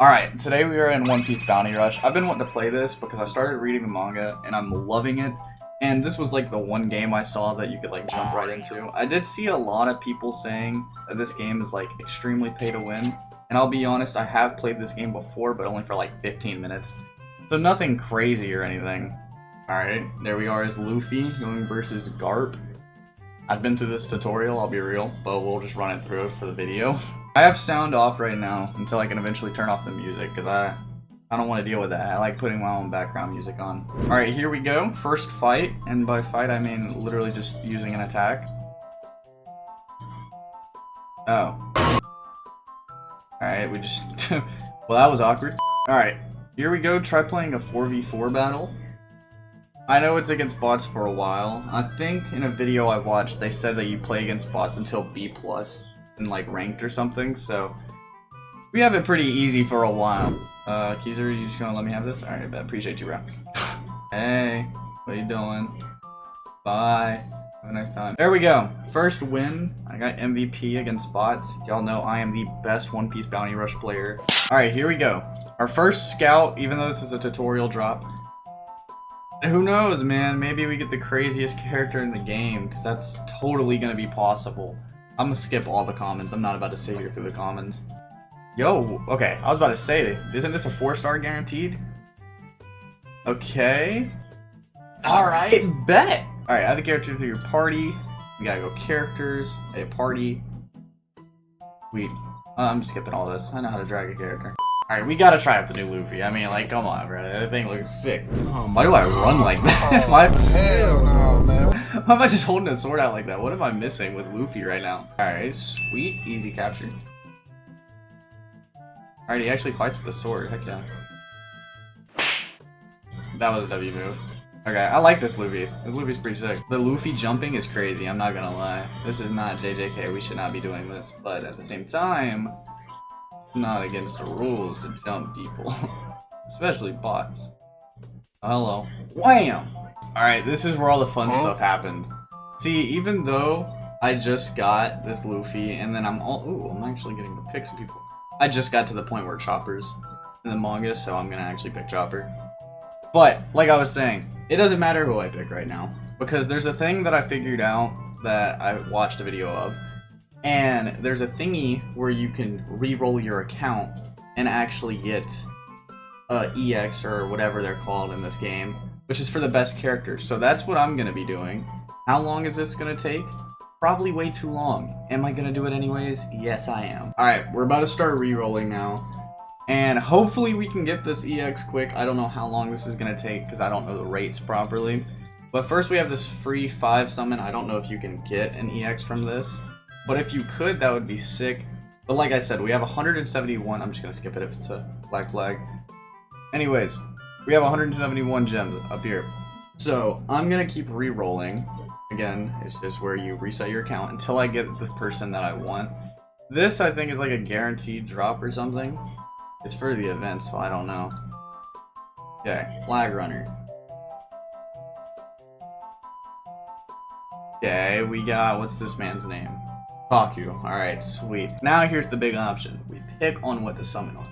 Alright, today we are in One Piece Bounty Rush. I've been wanting to play this because I started reading the manga and I'm loving it. And this was like the one game I saw that you could like jump right into. I did see a lot of people saying that this game is like extremely pay to win. And I'll be honest, I have played this game before, but only for like 15 minutes. So nothing crazy or anything. Alright, there we are as Luffy going versus Garp. I've been through this tutorial, I'll be real, but we'll just run it through for the video. I have sound off right now until I can eventually turn off the music because I don't want to deal with that. I like putting my own background music on. Alright, here we go. First fight, and by fight I mean literally just using an attack. Oh. Alright, we just... well, that was awkward. Alright, here we go. Try playing a 4v4 battle. I know it's against bots for a while. I think in a video I watched they said that you play against bots until B+. And like ranked or something, so we have it pretty easy for a while. Keezer, you just gonna let me have this? Alright, I appreciate you, bro. Hey, what you doing? Bye. Have a nice time. There we go. First win. I got MVP against bots. Y'all know I am the best One Piece Bounty Rush player. Alright, here we go. Our first scout, even though this is a tutorial drop. Who knows, man? Maybe we get the craziest character in the game, because that's totally gonna be possible. I'm gonna skip all the comments. I'm not about to sit here through the comments. Yo, okay, I was about to say, isn't this a 4-star guaranteed? Okay. Alright, bet! Alright, add the character to your party. We gotta go characters, a party. I'm just skipping all this. I know how to drag a character. Alright, we gotta try out the new Luffy. I mean, like, come on, bro. That thing looks sick. Why do I run like that? Oh, hell no, man. Why am I just holding a sword out like that? What am I missing with Luffy right now? Alright, sweet. Easy capture. Alright, he actually fights with the sword. Heck yeah. That was a W move. Okay, I like this Luffy. This Luffy's pretty sick. The Luffy jumping is crazy, I'm not gonna lie. This is not JJK. We should not be doing this. But at the same time, it's not against the rules to jump people. Especially bots. Oh, hello. Wham! Alright, this is where all the fun stuff happens. See, even though I just got this Luffy, and then I'm actually getting to pick some people. I just got to the point where Chopper's in the manga, so I'm gonna actually pick Chopper. But, like I was saying, it doesn't matter who I pick right now, because there's a thing that I figured out that I watched a video of, and there's a thingy where you can re-roll your account and actually get EX or whatever they're called in this game, which is for the best characters. So that's what I'm gonna be doing. How long is this gonna take? Probably way too long. Am I gonna do it anyways? Yes, I am. Alright, we're about to start re-rolling now. And hopefully we can get this EX quick. I don't know how long this is gonna take because I don't know the rates properly. But first we have this free 5 summon. I don't know if you can get an EX from this. But if you could, that would be sick. But like I said, we have 171. I'm just gonna skip it if it's a black flag. Anyways, we have 171 gems up here. So I'm gonna keep re-rolling. Again, it's just where you reset your account until I get the person that I want. This I think is like a guaranteed drop or something. It's for the event, so I don't know. Okay, flag runner. Okay, we got, what's this man's name? Baku. Alright, sweet. Now here's the big option. We pick on what to summon on.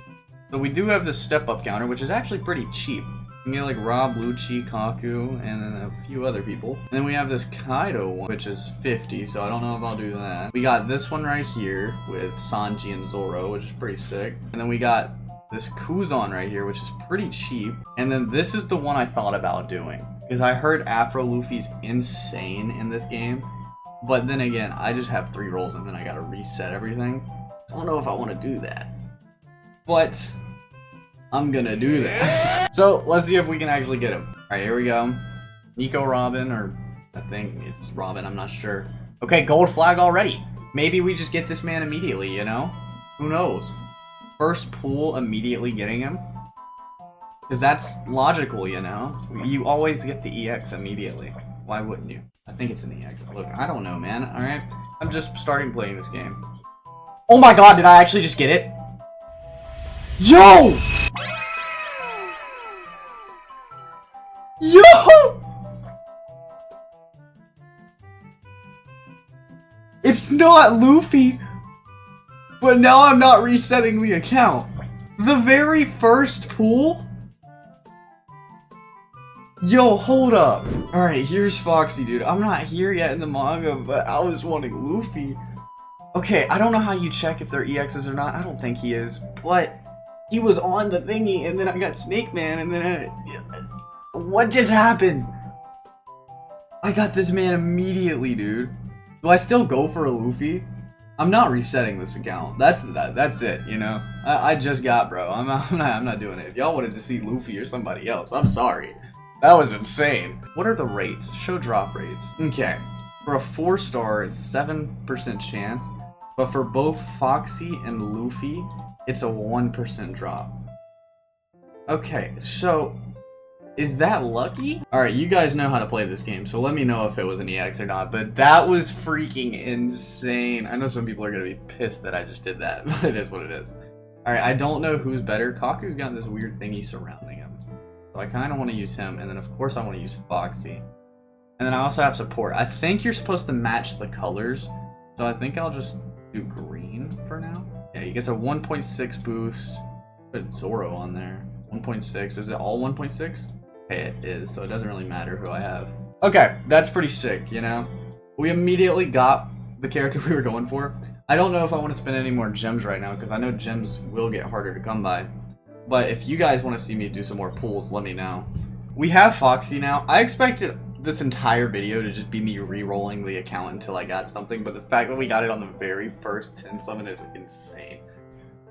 So we do have this step-up counter, which is actually pretty cheap. You can get like Rob, Lucci, Kaku, and then a few other people. And then we have this Kaido one, which is 50, so I don't know if I'll do that. We got this one right here with Sanji and Zoro, which is pretty sick. And then we got this Kuzan right here, which is pretty cheap. And then this is the one I thought about doing, because I heard Afro Luffy's insane in this game. But then again, I just have 3 rolls and then I gotta reset everything. I don't know if I want to do that. But I'm gonna do that. So let's see if we can actually get him. Alright, here we go. Nico Robin, or I think it's Robin, I'm not sure. Okay, gold flag already. Maybe we just get this man immediately, you know? Who knows? First pool, immediately getting him. Because that's logical, you know? You always get the EX immediately. Why wouldn't you? I think it's an EX. Look, I don't know, man. Alright? I'm just starting playing this game. Oh my god, did I actually just get it? Yo! Yo! It's not Luffy! But now I'm not resetting the account. The very first pool? Yo, hold up. Alright, here's Foxy, dude. I'm not here yet in the manga, but I was wanting Luffy. Okay, I don't know how you check if they're EXs or not. I don't think he is, but he was on the thingy, and then I got Snake Man, and then what just happened? I got this man immediately, dude. Do I still go for a Luffy? I'm not resetting this account. That's it, you know? I just got, bro. I'm not doing it. If y'all wanted to see Luffy or somebody else, I'm sorry. That was insane. What are the rates? Show drop rates. Okay. For a 4-star, it's 7% chance. But for both Foxy and Luffy, it's a 1% drop. Okay, so is that lucky? Alright, you guys know how to play this game, so let me know if it was an EX or not. But that was freaking insane. I know some people are going to be pissed that I just did that, but it is what it is. Alright, I don't know who's better. Kaku's got this weird thingy surrounding him. So I kind of want to use him, and then of course I want to use Foxy. And then I also have support. I think you're supposed to match the colors, so I think I'll just do green for now. Yeah, he gets a 1.6 boost. Put Zoro on there. 1.6. Is it all 1.6? Hey, it is, so it doesn't really matter who I have. Okay, that's pretty sick, you know? We immediately got the character we were going for. I don't know if I want to spend any more gems right now, because I know gems will get harder to come by. But if you guys want to see me do some more pulls, let me know. We have Foxy now. I expected this entire video to just be me re-rolling the account until I got something, but the fact that we got it on the very first 10 summon is insane.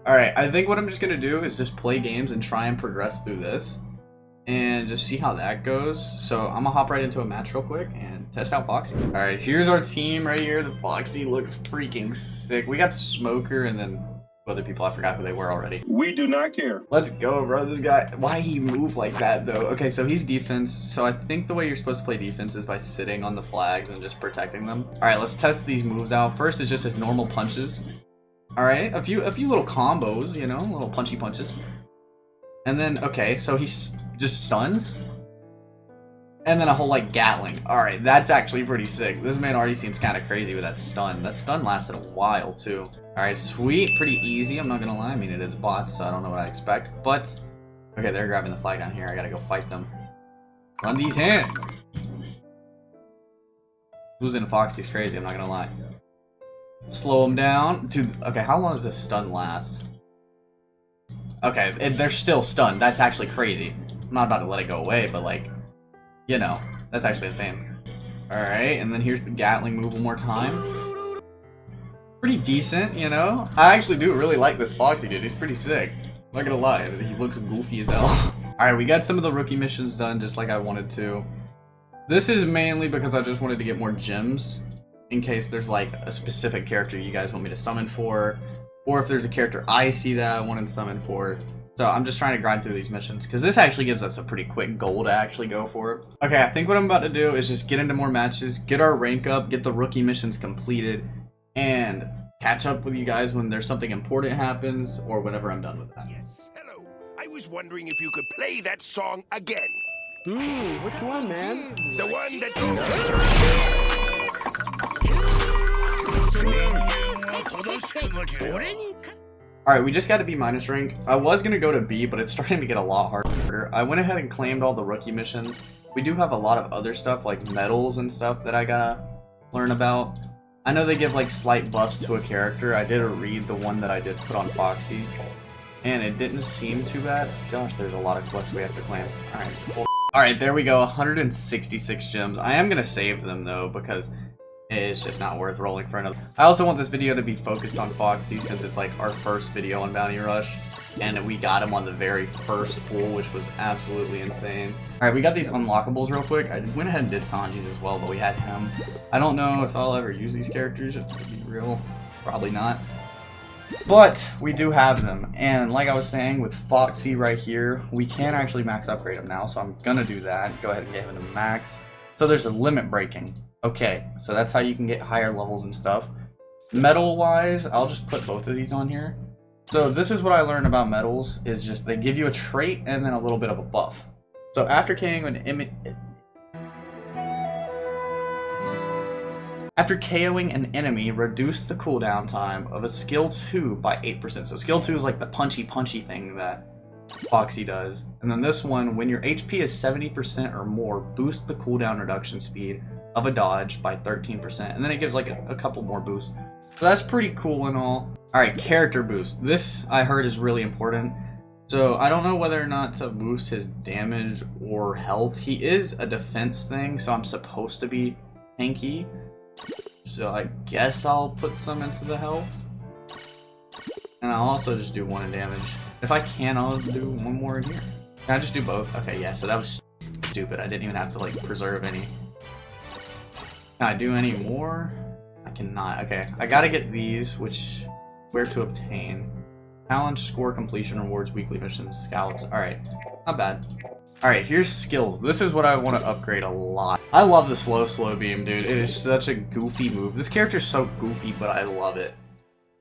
Alright, I think what I'm just going to do is just play games and try and progress through this. And just see how that goes. So I'm gonna hop right into a match real quick and test out Foxy. Alright, here's our team right here. The Foxy looks freaking sick. We got Smoker and then other people, I forgot who they were already. We do not care. Let's go, bro. This guy, why he move like that though? Okay, so he's defense. So I think the way you're supposed to play defense is by sitting on the flags and just protecting them. Alright, let's test these moves out. First is just his normal punches. Alright, a few little combos, you know, little punchy punches. And then, okay, so he's just stuns. And then a whole, like, Gatling. Alright, that's actually pretty sick. This man already seems kind of crazy with that stun. That stun lasted a while, too. Alright, sweet. Pretty easy, I'm not gonna lie. I mean, it is bots, so I don't know what I expect. But, okay, they're grabbing the flag down here. I gotta go fight them. Run these hands! Losing Foxy's crazy, I'm not gonna lie. Slow him down. Dude, okay, how long does this stun last? Okay, they're still stunned. That's actually crazy. I'm not about to let it go away, but like, you know, that's actually insane. Alright, and then here's the Gatling move one more time. Pretty decent, you know? I actually do really like this Foxy dude. He's pretty sick. I'm not gonna lie, he looks goofy as hell. Alright, we got some of the rookie missions done just like I wanted to. This is mainly because I just wanted to get more gems in case there's like a specific character you guys want me to summon for. Or if there's a character I see that I want to summon for. So I'm just trying to grind through these missions. Because this actually gives us a pretty quick goal to actually go for. Okay, I think what I'm about to do is just get into more matches. Get our rank up. Get the rookie missions completed. And catch up with you guys when there's something important happens. Or whenever I'm done with that. Yes, hello. I was wondering if you could play that song again. Which one, man? The one that goes... Alright, we just got to B- rank. I was going to go to B, but it's starting to get a lot harder. I went ahead and claimed all the rookie missions. We do have a lot of other stuff, like medals and stuff that I gotta learn about. I know they give, like, slight buffs to a character. I did read the one that I did put on Foxy, and it didn't seem too bad. Gosh, there's a lot of quests we have to claim. Alright, cool. Alright, there we go, 166 gems. I am going to save them, though, because it's just not worth rolling for another. I also want this video to be focused on Foxy since it's like our first video on Bounty Rush. And we got him on the very first pool, which was absolutely insane. Alright, we got these unlockables real quick. I went ahead and did Sanji's as well, but we had him. I don't know if I'll ever use these characters, to be real. Probably not. But we do have them. And like I was saying, with Foxy right here, we can actually max upgrade him now. So I'm gonna do that. Go ahead and get him to max. So there's a limit breaking. Okay, so that's how you can get higher levels and stuff. Metal-wise, I'll just put both of these on here. So this is what I learned about medals, is just they give you a trait and then a little bit of a buff. So after killing an After KOing an enemy, reduce the cooldown time of a skill 2 by 8%. So skill 2 is like the punchy thing that Foxy does. And then this one, when your HP is 70% or more, boost the cooldown reduction speed of a dodge by 13%. And then it gives like a couple more boosts. So that's pretty cool and all. Alright, character boost. This, I heard, is really important. So I don't know whether or not to boost his damage or health. He is a defense thing, so I'm supposed to be tanky. So I guess I'll put some into the health. And I'll also just do 1 in damage. If I can, I'll do 1 more in here. Can I just do both? Okay, yeah, so that was stupid. I didn't even have to like preserve any. Can I do any more? I cannot. Okay, I gotta get these, which, where to obtain. Challenge, score, completion, rewards, weekly missions, scouts. Alright, not bad. Alright, here's skills. This is what I want to upgrade a lot. I love the slow beam, dude. It is such a goofy move. This character's so goofy, but I love it.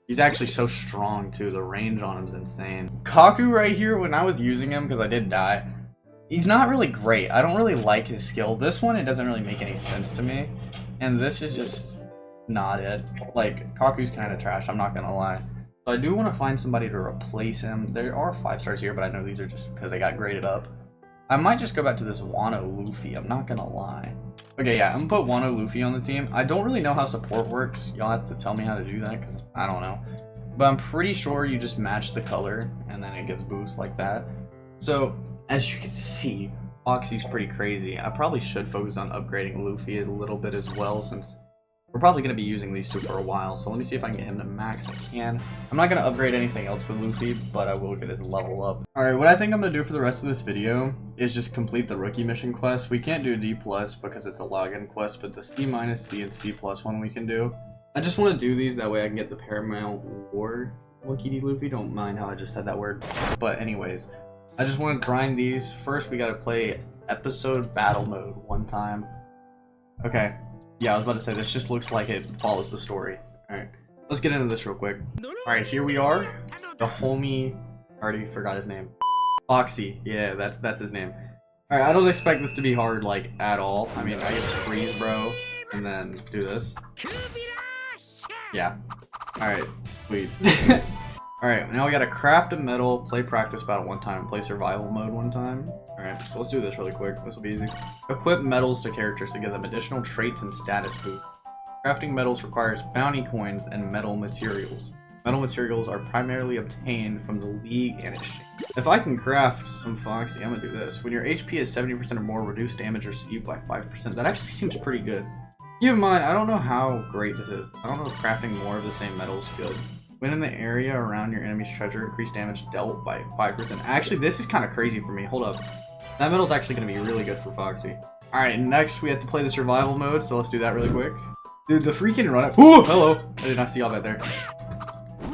He's actually so strong, too. The range on him is insane. Kaku right here, when I was using him, because I did die, he's not really great. I don't really like his skill. This one, it doesn't really make any sense to me. And this is just not it. Like, Kaku's kind of trash, I'm not gonna lie. So I do want to find somebody to replace him. There are 5 stars here, but I know these are just because they got graded up. I might just go back to this Wano Luffy, I'm not gonna lie. Okay, yeah, I'm gonna put Wano Luffy on the team. I don't really know how support works. Y'all have to tell me how to do that, because I don't know. But I'm pretty sure you just match the color, and then it gives boosts like that. So, as you can see, Foxy's pretty crazy. I probably should focus on upgrading Luffy a little bit as well, since we're probably going to be using these two for a while. So let me see if I can get him to max. I can. I'm not going to upgrade anything else with Luffy, but I will get his level up. Alright, what I think I'm going to do for the rest of this video is just complete the rookie mission quest. We can't do D+ because it's a login quest, but the C-, C, and C+ one we can do. I just want to do these, that way I can get the Paramount War Monkey D. Luffy. Don't mind how I just said that word. But anyways, I just want to grind these. First, we got to play episode battle mode 1 time. Okay. Yeah, I was about to say, this just looks like it follows the story. Alright, let's get into this real quick. Alright, here we are. The homie, I already forgot his name. Foxy, yeah, that's his name. Alright, I don't expect this to be hard, like, at all. I mean, I can just freeze, bro, and then do this. Yeah. Alright, sweet. Alright, now we gotta craft a medal, play practice battle 1 time, and play survival mode 1 time. Alright, so let's do this really quick. This will be easy. Equip medals to characters to give them additional traits and status boost. Crafting medals requires bounty coins and metal materials. Metal materials are primarily obtained from the League and exchange. If I can craft some Foxy, I'm gonna do this. When your HP is 70% or more, reduce damage received by 5%. That actually seems pretty good. Keep in mind, I don't know how great this is. I don't know if crafting more of the same metal is good. When in the area around your enemy's treasure, increase damage dealt by 5%. Actually, this is kind of crazy for me. Hold up. That metal's actually going to be really good for Foxy. Alright, next we have to play the survival mode, so let's do that really quick. Dude, the freaking run... Ooh, hello! I did not see all that there.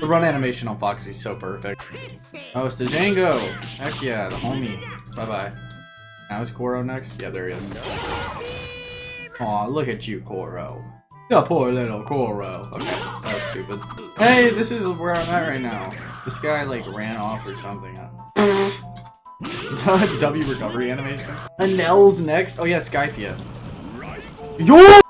The run animation on Foxy is so perfect. Oh, it's the Django! Heck yeah, the homie. Bye-bye. Now is Koro next? Yeah, there he is. Aw, look at you, Koro. The poor little Koro. Okay, that was stupid. Hey, this is where I'm at right now. This guy, like, ran off or something. W recovery animation. Anel's next. Oh, yeah, Skypia. Yo!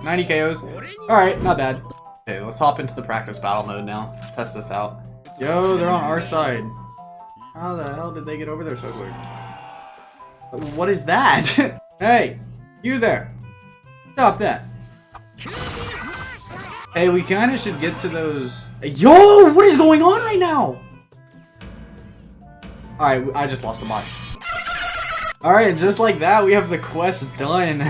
90 KOs. Alright, not bad. Okay, let's hop into the practice battle mode now. Test this out. Yo, they're on our side. How the hell did they get over there so quick? What is that? Hey, you there. Stop that. Hey, we kind of should get to those... Yo, what is going on right now? Alright, I just lost the box. Alright, just like that, we have the quest done.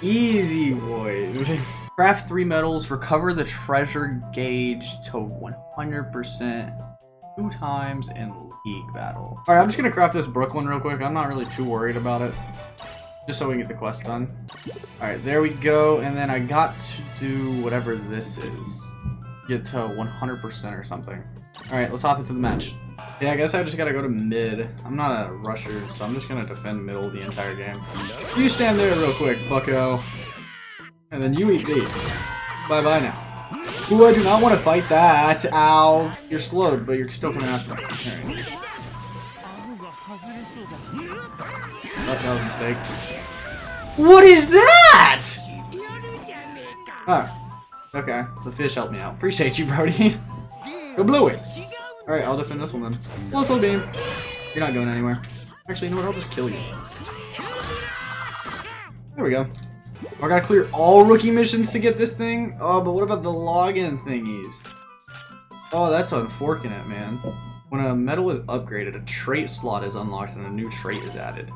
Easy, boys. Craft 3 medals, recover the treasure gauge to 100% 2 times in League battle. Alright, I'm just gonna craft this Brook one real quick. I'm not really too worried about it. Just so we can get the quest done. Alright, there we go. And then I got to do whatever this is. Get to 100% or something. Alright, let's hop into the match. Yeah, I guess I just gotta go to mid. I'm not a rusher, so I'm just gonna defend middle the entire game. You stand there real quick, bucko. And then you eat these. Bye-bye now. Ooh, I do not want to fight that. Ow. You're slowed, but you're still coming after me. Alright. Oh, that was a mistake. What is that? Ah, okay. The fish helped me out. Appreciate you, Brody. Go Bluey. Alright, I'll defend this one then. Slow beam. You're not going anywhere. Actually, you know what? I'll just kill you. There we go. I gotta clear all rookie missions to get this thing? Oh, but what about the login thingies? Oh, that's unfortunate, man. When a medal is upgraded, a trait slot is unlocked and a new trait is added.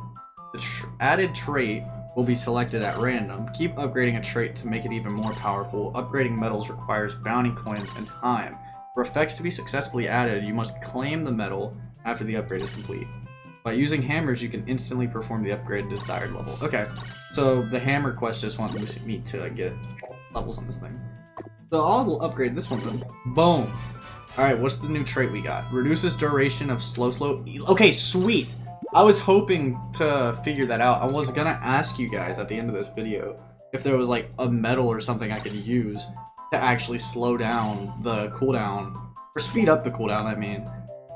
The added trait will be selected at random. Keep upgrading a trait to make it even more powerful. Upgrading medals requires bounty coins and time. For effects to be successfully added, you must claim the medal after the upgrade is complete. By using hammers, you can instantly perform the upgrade to desired level. Okay, so the hammer quest just wants me to get levels on this thing. So I'll upgrade this one then. Boom! Alright, what's the new trait we got? Reduces duration of slow. Okay, sweet! I was hoping to figure that out. I was gonna ask you guys at the end of this video if there was like a medal or something I could use to actually slow down the cooldown, or speed up the cooldown, I mean,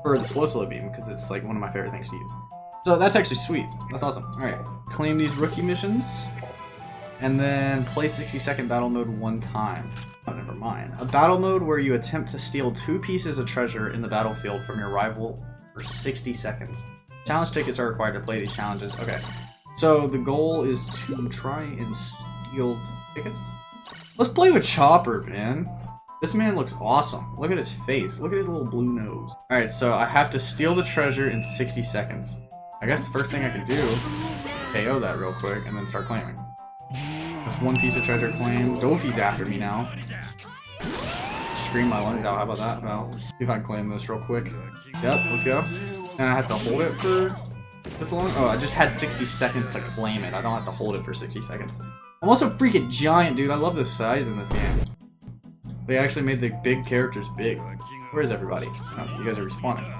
for the slow beam, because it's like one of my favorite things to use. So that's actually sweet. That's awesome. Alright, claim these rookie missions, and then play 60-second battle mode one time. Oh, never mind. A battle mode where you attempt to steal 2 pieces of treasure in the battlefield from your rival for 60 seconds. Challenge tickets are required to play these challenges. Okay, so the goal is to try and steal tickets? Let's play with Chopper, man. This man looks awesome. Look at his face. Look at his little blue nose. Alright, so I have to steal the treasure in 60 seconds. I guess the first thing I can do, KO that real quick, and then start claiming. That's 1 piece of treasure claimed. Dofi's after me now. Scream my lungs out. How about that? Well, see if I can claim this real quick. Yep, let's go. And I have to hold it for this long? Oh, I just had 60 seconds to claim it. I don't have to hold it for 60 seconds. I'm also freaking giant, dude. I love the size in this game. They actually made the big characters big. Where is everybody? Oh, you guys are respawning.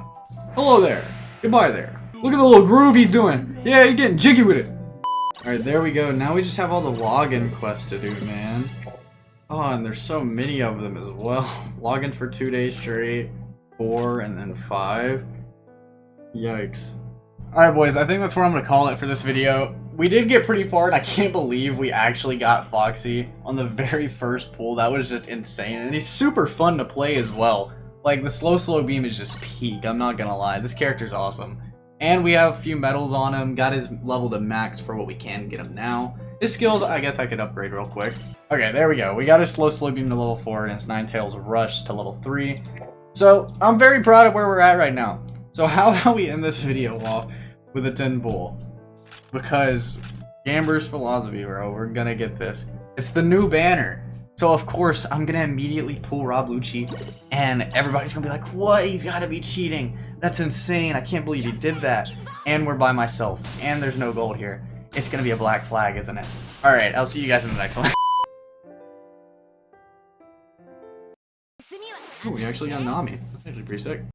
Hello there. Goodbye there. Look at the little groove he's doing. Yeah, he's getting jiggy with it. Alright, there we go. Now we just have all the login quests to do, man. Oh, and there's so many of them as well. Login for 2 days straight, 4, and then 5. Yikes. Alright, boys, I think that's where I'm going to call it for this video. We did get pretty far, and I can't believe we actually got Foxy on the very first pull. That was just insane, and he's super fun to play as well. Like, the slow beam is just peak, I'm not gonna lie. This character's awesome. And we have a few medals on him, got his level to max for what we can get him now. His skills, I guess I could upgrade real quick. Okay, there we go. We got his slow beam to level 4, and his Ninetales Rush to level 3. So, I'm very proud of where we're at right now. So how about we end this video off with a 10 pull? Because Gamber's philosophy, bro, we're gonna get this. It's the new banner. So of course, I'm gonna immediately pull Rob Lucci, and everybody's gonna be like, what? He's gotta be cheating. That's insane. I can't believe he did that. And we're by myself, and there's no gold here. It's gonna be a black flag, isn't it? Alright, I'll see you guys in the next one. Oh, we actually got Nami. That's actually pretty sick.